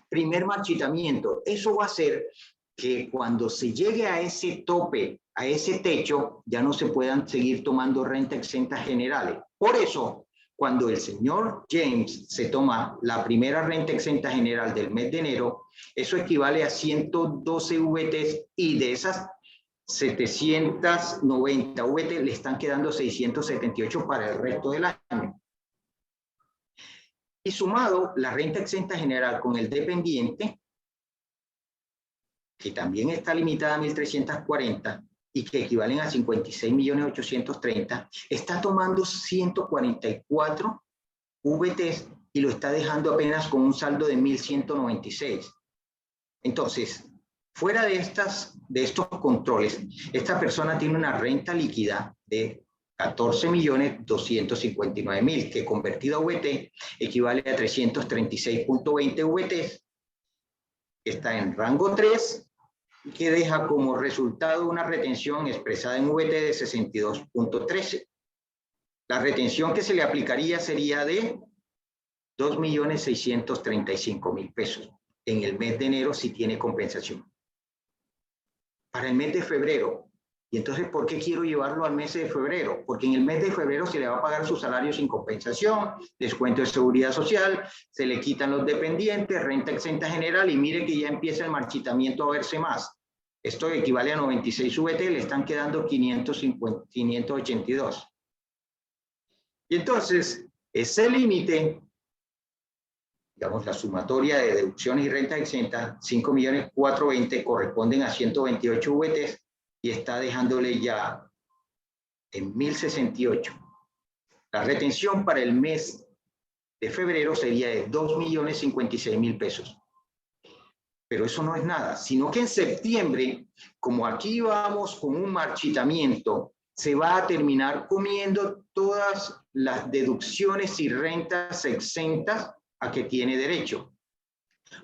Primer marchitamiento, eso va a ser que cuando se llegue a ese tope, a ese techo, ya no se puedan seguir tomando renta exenta generales. Por eso, cuando el señor James se toma la primera renta exenta general del mes de enero, eso equivale a 112 VTs y de esas 790 VT le están quedando 678 para el resto del año. Y sumado la renta exenta general con el dependiente, que también está limitada a 1.340 y que equivalen a 56.830.000, está tomando 144 VTs y lo está dejando apenas con un saldo de 1.196. Entonces, fuera de estos controles, esta persona tiene una renta líquida de 14.259.000, que convertido a VT equivale a 336.20 VTs. Está en rango 3, que deja como resultado una retención expresada en VT de 62.13. La retención que se le aplicaría sería de 2.635.000 pesos en el mes de enero si tiene compensación. para el mes de febrero. Y entonces, ¿por qué quiero llevarlo al mes de febrero? Porque en el mes de febrero se le va a pagar su salario sin compensación, descuento de seguridad social, se le quitan los dependientes, renta exenta general, y mire que ya empieza el marchitamiento a verse más. Esto equivale a 96 VT, le están quedando 582. Y entonces, ese límite, digamos, la sumatoria de deducciones y renta exenta, 5.420.000, corresponden a 128 VT, y está dejándole ya en 1.068. La retención para el mes de febrero sería de 2.056.000 pesos. Pero eso no es nada, sino que en septiembre, como aquí vamos con un marchitamiento, se va a terminar comiendo todas las deducciones y rentas exentas a que tiene derecho.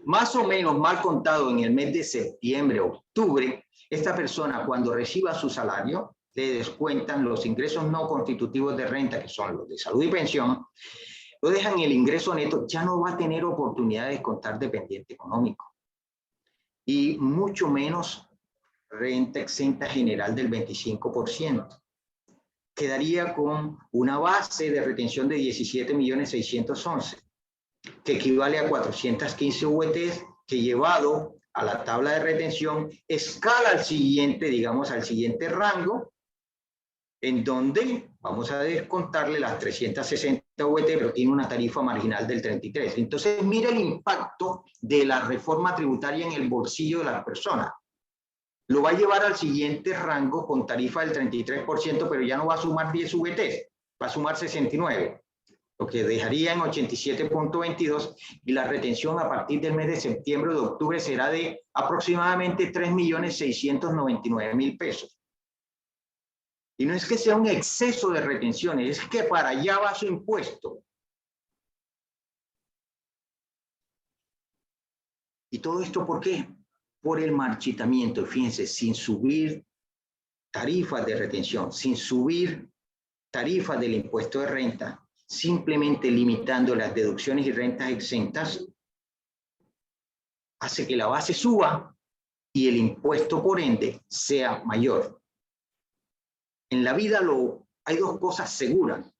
Más o menos mal contado, en el mes de septiembre, octubre, esta persona, cuando reciba su salario, le descuentan los ingresos no constitutivos de renta, que son los de salud y pensión, lo dejan el ingreso neto, ya no va a tener oportunidad de descontar dependiente económico. Y mucho menos renta exenta general del 25%. Quedaría con una base de retención de 17.611.000, que equivale a 415 VTs, que llevado a la tabla de retención escala al siguiente, digamos, al siguiente rango, en donde vamos a descontarle las 360 VT, pero tiene una tarifa marginal del 33. Entonces, mira el impacto de la reforma tributaria en el bolsillo de las personas. Lo va a llevar al siguiente rango con tarifa del 33%, pero ya no va a sumar 10 VT, va a sumar 69, lo que dejaría en 87.22, y la retención a partir del mes de septiembre o de octubre será de aproximadamente 3.699.000 pesos. Y no es que sea un exceso de retenciones, es que para allá va su impuesto. ¿Y todo esto por qué? Por el marchitamiento. Fíjense, sin subir tarifas de retención, sin subir tarifas del impuesto de renta, simplemente limitando las deducciones y rentas exentas, hace que la base suba y el impuesto, por ende, sea mayor. En la vida hay dos cosas seguras,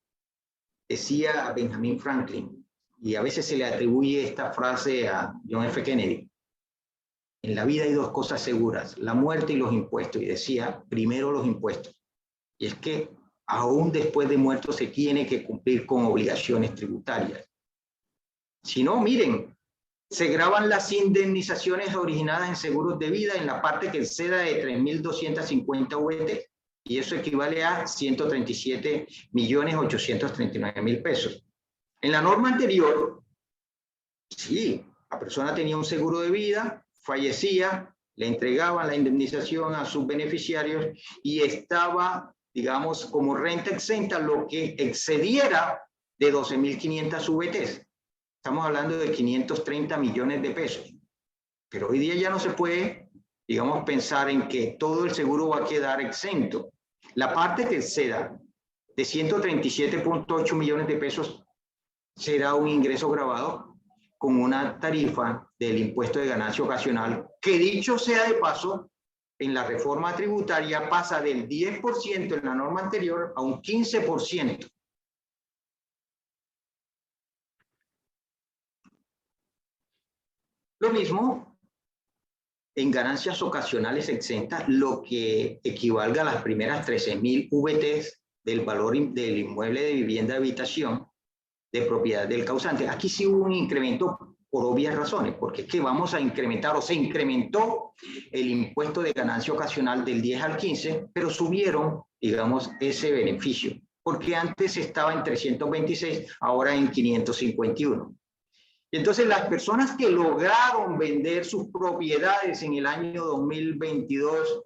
decía Benjamin Franklin, y a veces se le atribuye esta frase a John F. Kennedy. En la vida hay dos cosas seguras, la muerte y los impuestos. Y decía, primero los impuestos. Y es que aún después de muerto se tiene que cumplir con obligaciones tributarias. Si no, miren, se graban las indemnizaciones originadas en seguros de vida en la parte que exceda de 3.250 VT, y eso equivale a 137.839.000 pesos. En la norma anterior, sí, la persona tenía un seguro de vida, fallecía, le entregaban la indemnización a sus beneficiarios y estaba, digamos, como renta exenta lo que excediera de 12.500 VTs. Estamos hablando de 530 millones de pesos. Pero hoy día ya no se puede, digamos, pensar en que todo el seguro va a quedar exento. La parte que exceda de 137.8 millones de pesos será un ingreso grabado con una tarifa del impuesto de ganancia ocasional, que dicho sea de paso, en la reforma tributaria pasa del 10% en la norma anterior a un 15%. Lo mismo en ganancias ocasionales exentas, lo que equivalga a las primeras 13.000 VTs del valor del inmueble de vivienda de habitación de propiedad del causante. Aquí sí hubo un incremento por obvias razones, porque es que vamos a incrementar, o se incrementó el impuesto de ganancia ocasional del 10 al 15, pero subieron, digamos, ese beneficio, porque antes estaba en 326, ahora en 551. Y entonces las personas que lograron vender sus propiedades en el año 2022,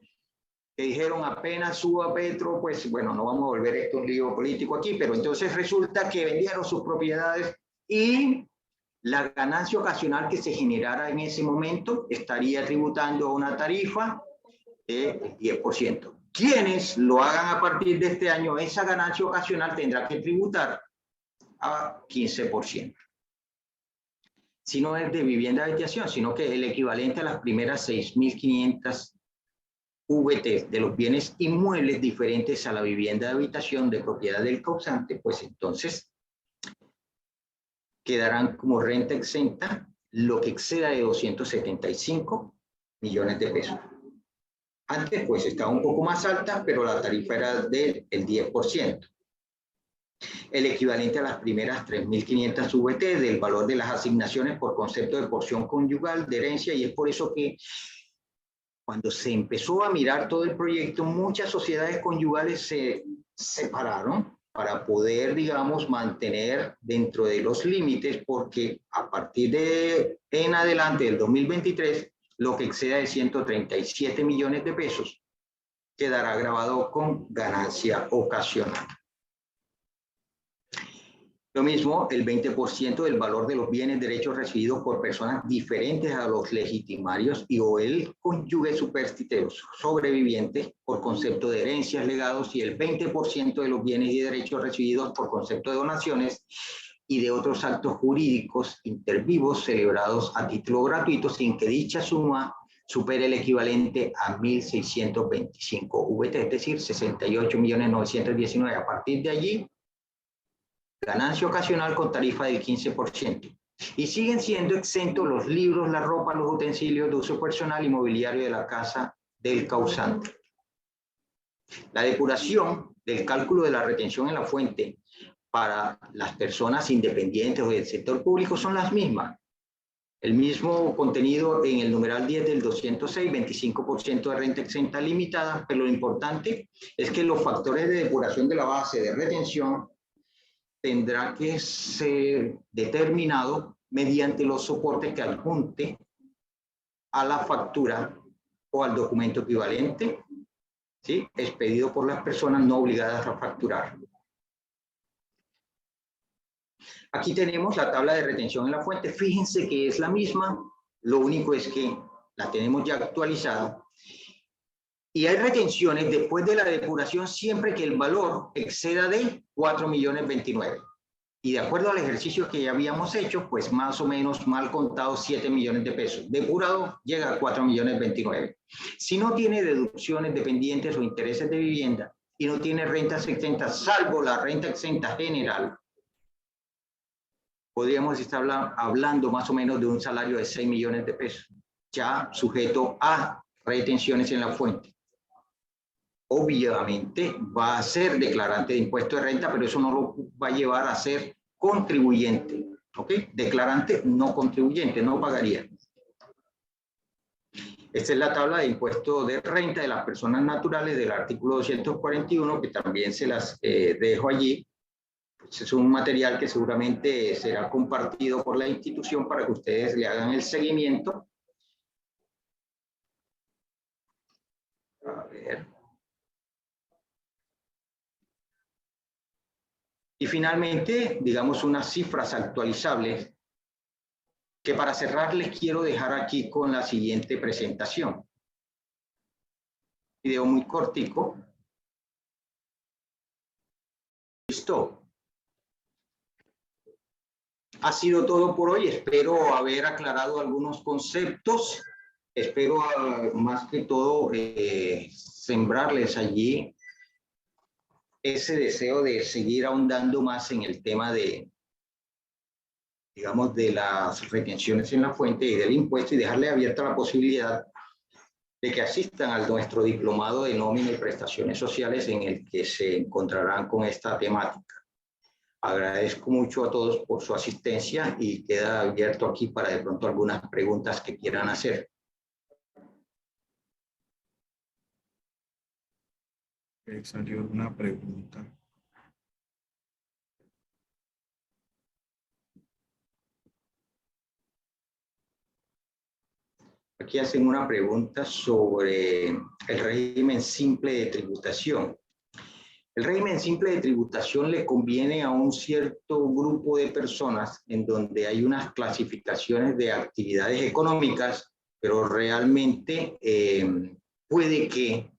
que dijeron apenas suba Petro, pues bueno, no vamos a volver esto un lío político aquí, pero entonces resulta que vendieron sus propiedades y la ganancia ocasional que se generara en ese momento estaría tributando una tarifa del 10%. Quienes lo hagan a partir de este año, esa ganancia ocasional tendrá que tributar a 15%. Si no es de vivienda de habitación, sino que es el equivalente a las primeras 6.500 VT de los bienes inmuebles diferentes a la vivienda de habitación de propiedad del causante, pues entonces quedarán como renta exenta lo que exceda de 275 millones de pesos. Antes pues estaba un poco más alta, pero la tarifa era del 10%. El equivalente a las primeras 3.500 VT del valor de las asignaciones por concepto de porción conyugal, de herencia, y es por eso que cuando se empezó a mirar todo el proyecto, muchas sociedades conyugales se separaron para poder, digamos, mantener dentro de los límites, porque a partir de en adelante del 2023, lo que exceda de 137 millones de pesos quedará grabado con ganancia ocasional. Lo mismo, el 20% del valor de los bienes derechos recibidos por personas diferentes a los legitimarios y o el cónyuge superstiteo sobreviviente por concepto de herencias, legados, y el 20% de los bienes y derechos recibidos por concepto de donaciones y de otros actos jurídicos intervivos celebrados a título gratuito sin que dicha suma supere el equivalente a 1.625 VT, es decir, 68.919. A partir de allí, ganancia ocasional con tarifa del 15%. Y siguen siendo exentos los libros, la ropa, los utensilios de uso personal y mobiliario de la casa del causante. La depuración del cálculo de la retención en la fuente para las personas independientes o del sector público son las mismas. El mismo contenido en el numeral 10 del 206, 25% de renta exenta limitada, pero lo importante es que los factores de depuración de la base de retención tendrá que ser determinado mediante los soportes que adjunte a la factura o al documento equivalente, ¿sí?, expedido por las personas no obligadas a facturar. Aquí tenemos la tabla de retención en la fuente. Fíjense que es la misma, lo único es que la tenemos ya actualizada. Y hay retenciones después de la depuración siempre que el valor exceda de 4.029.000. Y de acuerdo al ejercicio que ya habíamos hecho, pues más o menos mal contado 7 millones de pesos. Depurado llega a 4.029.000. Si no tiene deducciones dependientes o intereses de vivienda y no tiene rentas exentas, salvo la renta exenta general, podríamos estar hablando más o menos de un salario de 6 millones de pesos, ya sujeto a retenciones en la fuente. Obviamente va a ser declarante de impuesto de renta, pero eso no lo va a llevar a ser contribuyente, ¿ok? Declarante no contribuyente, no pagaría. Esta es la tabla de impuesto de renta de las personas naturales del artículo 241, que también se las dejo allí. Pues es un material que seguramente será compartido por la institución para que ustedes le hagan el seguimiento. A ver. Y finalmente, digamos, unas cifras actualizables que para cerrar les quiero dejar aquí con la siguiente presentación. Video muy cortico. Listo. Ha sido todo por hoy. Espero haber aclarado algunos conceptos. Espero más que todo sembrarles allí ese deseo de seguir ahondando más en el tema de, digamos, de las retenciones en la fuente y del impuesto, y dejarle abierta la posibilidad de que asistan a nuestro diplomado de nómina y prestaciones sociales en el que se encontrarán con esta temática. Agradezco mucho a todos por su asistencia y queda abierto aquí para de pronto algunas preguntas que quieran hacer. Salió una pregunta. Aquí hacen una pregunta sobre el régimen simple de tributación. El régimen simple de tributación le conviene a un cierto grupo de personas en donde hay unas clasificaciones de actividades económicas, pero realmente puede que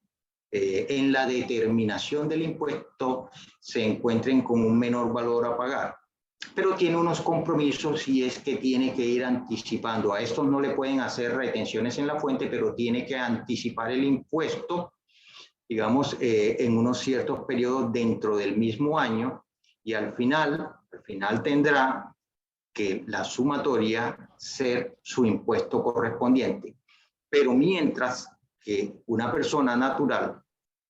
en la determinación del impuesto se encuentren con un menor valor a pagar. pero tiene unos compromisos y es que tiene que ir anticipando. A estos no le pueden hacer retenciones en la fuente, pero tiene que anticipar el impuesto, digamos, en unos ciertos periodos dentro del mismo año, y al final tendrá que la sumatoria ser su impuesto correspondiente. Pero mientras que una persona natural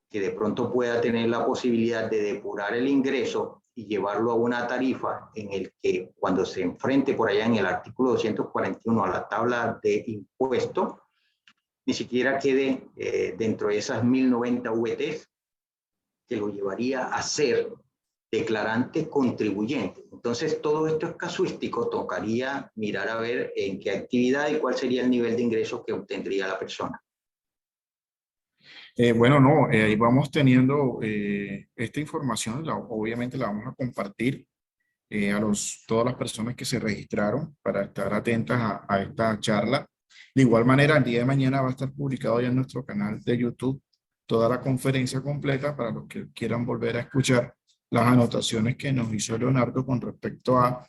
que de pronto pueda tener la posibilidad de depurar el ingreso y llevarlo a una tarifa en el que cuando se enfrente por allá en el artículo 241 a la tabla de impuesto, ni siquiera quede dentro de esas 1090 VTs, que lo llevaría a ser declarante contribuyente. Entonces, todo esto es casuístico, tocaría mirar a ver en qué actividad y cuál sería el nivel de ingresos que obtendría la persona. Bueno, no, ahí vamos teniendo esta información, obviamente la vamos a compartir todas las personas que se registraron para estar atentas a esta charla. De igual manera, el día de mañana va a estar publicado ya en nuestro canal de YouTube toda la conferencia completa para los que quieran volver a escuchar las anotaciones que nos hizo Leonardo con respecto a